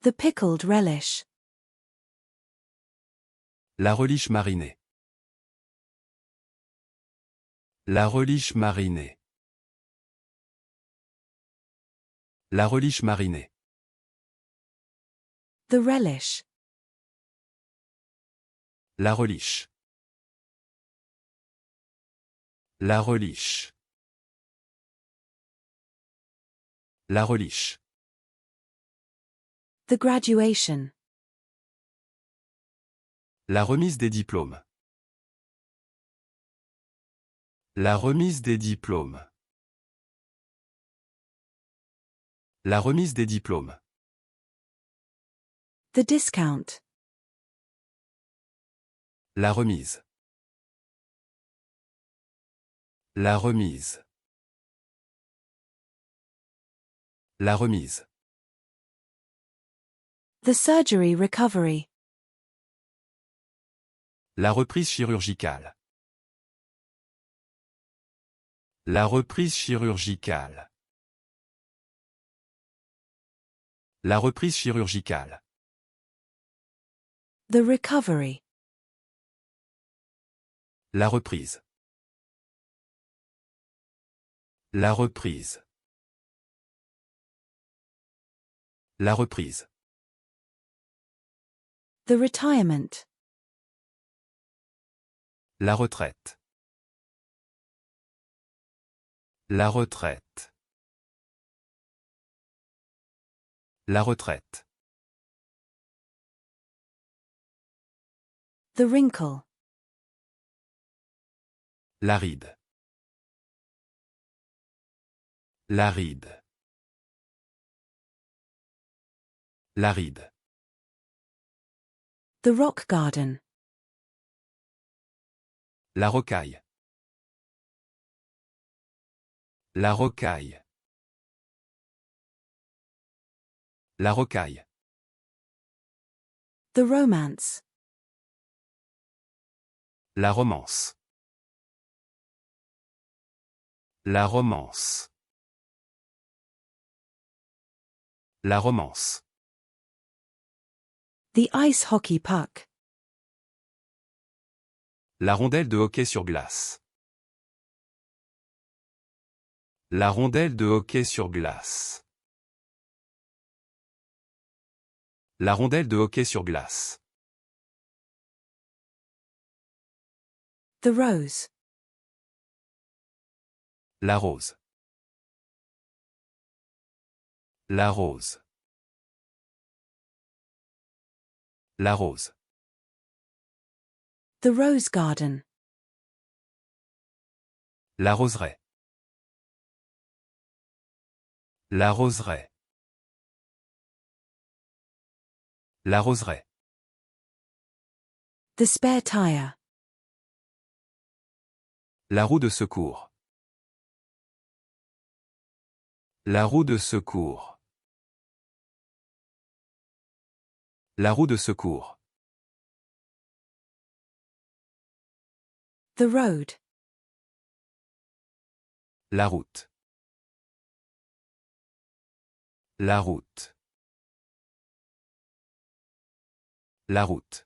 The pickled relish. La relish marinée. La relish marinée. La relish marinée. The relish. La relish. La relish. La relish. The graduation. La remise des diplômes. La remise des diplômes. La remise des diplômes. The discount. La remise. La remise. La remise. The surgery recovery. La reprise chirurgicale. La reprise chirurgicale. La reprise chirurgicale. The recovery. La reprise. La reprise. La reprise. The retirement. La retraite. La retraite. La retraite. The wrinkle. La ride. La ride. La ride. The rock garden. La rocaille. La rocaille. La rocaille. The romance. La romance. La romance. La romance. The ice hockey puck. La rondelle de hockey sur glace. La rondelle de hockey sur glace. La rondelle de hockey sur glace. The rose. La rose. La rose. La rose. The rose garden. La roseraie. La roseraie. La roseraie. The spare tire. La roue de secours. La roue de secours. La roue de secours. The road. La route. La route. La route.